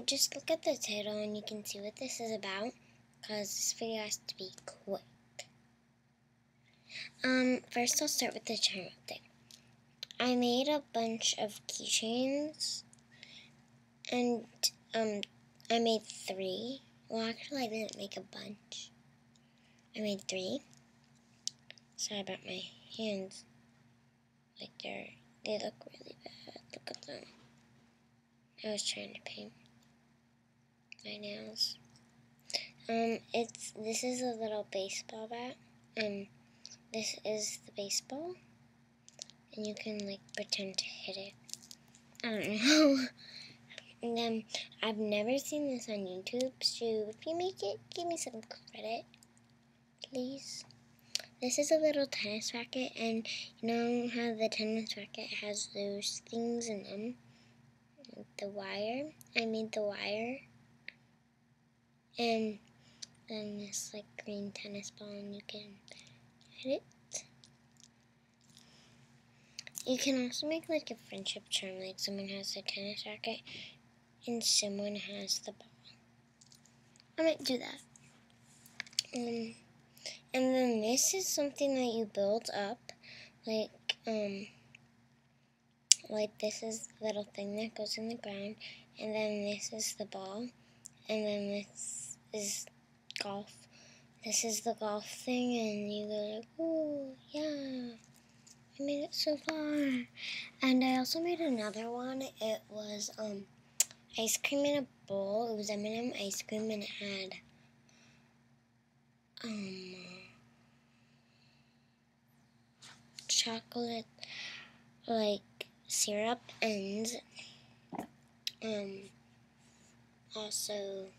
just look at the title and you can see what this is about, because this video has to be quick. First I'll start with the charm thing. I made a bunch of keychains, and I made 3. Well, actually I didn't make a bunch. I made 3. Sorry about my hands. Like they look really bad. Look at them. I was trying to paint my nails. This is a little baseball bat, and this is the baseball, and you can like pretend to hit it. I don't know. And then I've never seen this on YouTube, so if you make it, give me some credit, please. This is a little tennis racket, and you know how the tennis racket has those things in them? The wire. I made the wire. And then this like green tennis ball, and you can hit it. You can also make like a friendship charm, like someone has a tennis racket and someone has the ball. I might do that. And then this is something that you build up, like this is the little thing that goes in the ground, and then this is the ball, and then this is golf. This is the golf thing, and you go like, ooh, yeah, I made it so far. And I also made another one. It was ice cream in a bowl. It was M&M ice cream, and it had chocolate like syrup, and also